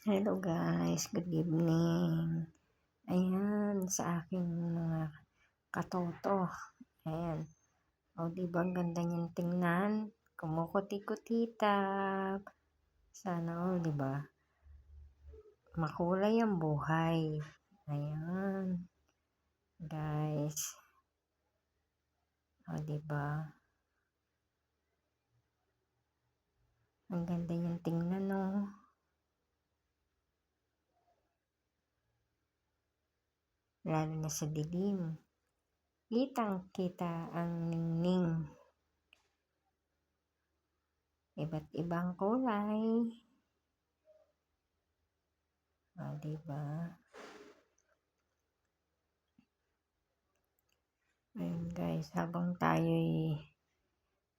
Hello guys, good evening. Ayan, sa aking mga katoto. Ayan. O, diba ang ganda niyang tingnan? Kumukuti-kutitap. Sana all, diba? Makulay ang buhay. Ayan. Guys. O, diba? Ang ganda niyang tingnan, no? Lalo na sa dilim. Kitang-kita ang ningning. Iba't ibang kulay. O, diba? Ayun guys, habang tayo'y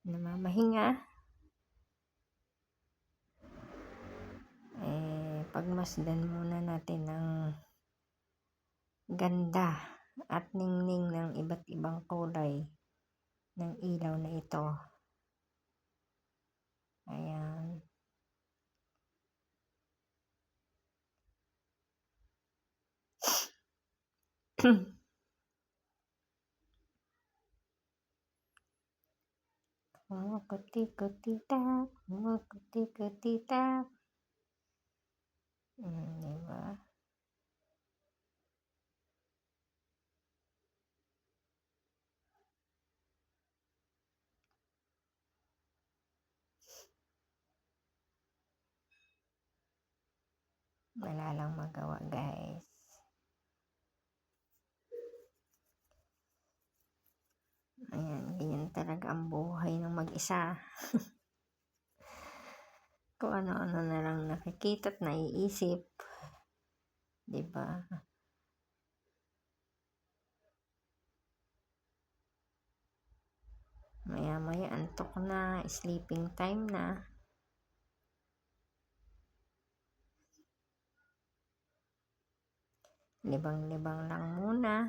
namamahinga, pagmasdan muna natin ang ganda at ningning ng iba't ibang kulay ng ilaw na ito. Ayan. Kumukuti-kutitap, kumukuti-kutitap. Diba? Wala lang magawa guys. Ayan, ganyan talaga ang buhay ng mag-isa. Kung ano-ano na lang nakikita at naiisip. Diba? Maya-maya antok na, sleeping time na. Libang-libang lang muna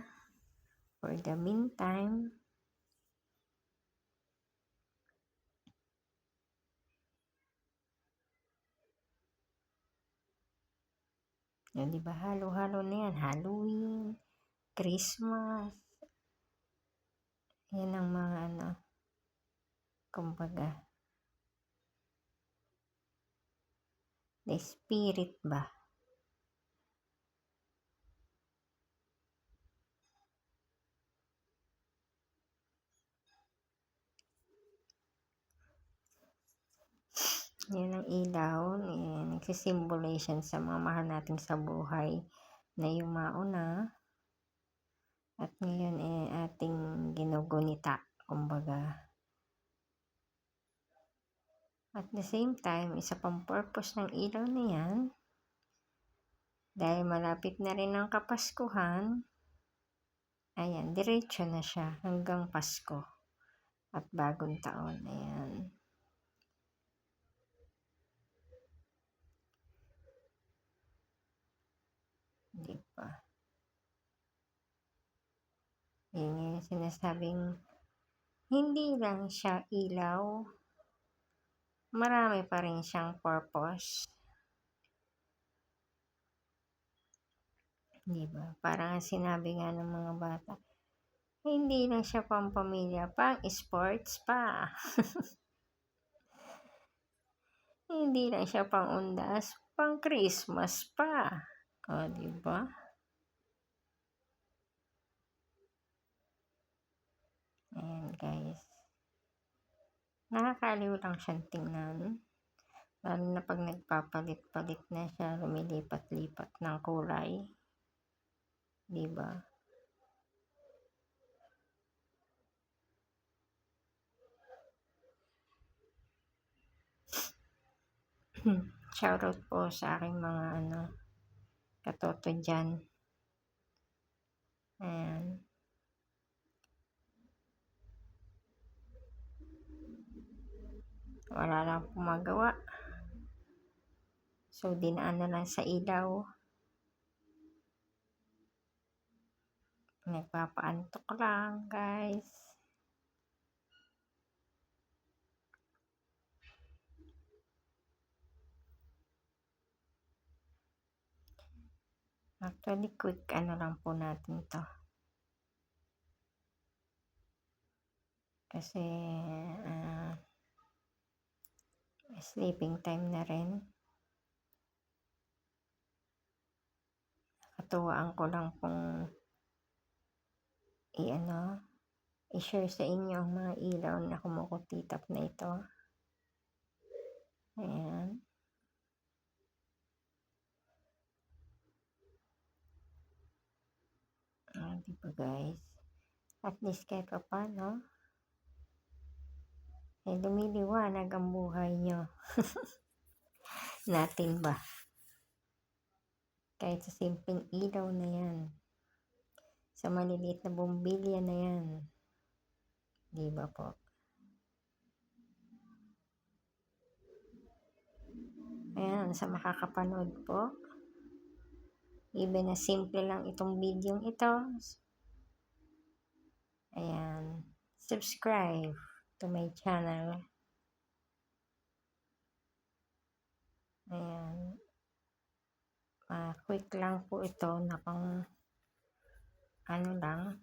for the meantime. Yan, diba? Halo-halo na yan. Halloween, Christmas. Yan ang mga kumbaga, the spirit ba? Yan ang ilaw. Nagsisimbolize yan sa mga mahal natin sa buhay na yumao na. At ngayon ating ginugunita, kumbaga. At the same time, isa pang purpose ng ilaw na yan, dahil malapit na rin ang Kapaskuhan, ayan, diretso na siya hanggang Pasko at bagong taon. Ayan. Diba? Yan yung sinasabing, hindi lang siya ilaw, marami pa rin siyang purpose. Diba? Parang sinabi nga ng mga bata, hindi lang siya pang pamilya, pang sports pa. Hindi lang siya pang undas, pang Christmas pa. O, diba? Ayan guys. Nakakaliw lang siyang tingnan. Lalo na pag nagpapalit-palit na siya, lumilipat-lipat ng kulay. Diba? Shoutout po sa aking mga katoto dyan. Ayan. Wala lang po magawa. So, dinaan na lang sa ilaw. Nagpapaantok lang, guys. Actually, quick ano lang po natin to. Kasi, sleeping time na rin. Katuwaan ko lang pong i-share sa inyo ang mga ilaw na kumukutitap na ito. Ayan. Diba guys? At least kahit pa paano, lumiliwanag ang buhay nyo. Natin ba? Kahit sa simpleng ilaw na yan. Sa maliliit na bombilya na yan. Diba po? Ayan, sa makakapanood po. Even na simple lang itong video ito. Ayan. Subscribe to my channel. Ayan. Quick lang po ito na pang ano lang.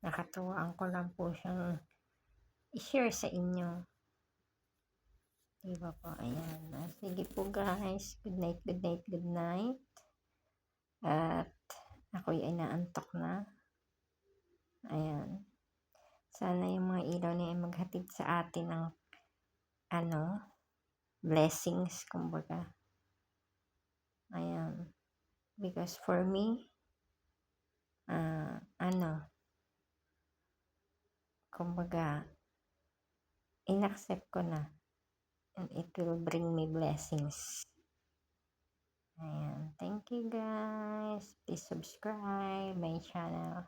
Nakatuwaan ko lang po siyang i-share sa inyo. Diba po? Ayan. Sige po guys. Good night, good night, good night. At ako'y ay naantok na. Ayan. Sana yung mga ilaw niya ay maghatid sa atin ng blessings, kumbaga. Ayan. Because for me, kumbaga, inaccept ko na. And it will bring me blessings. Ayan. Thank you guys. Please subscribe my channel.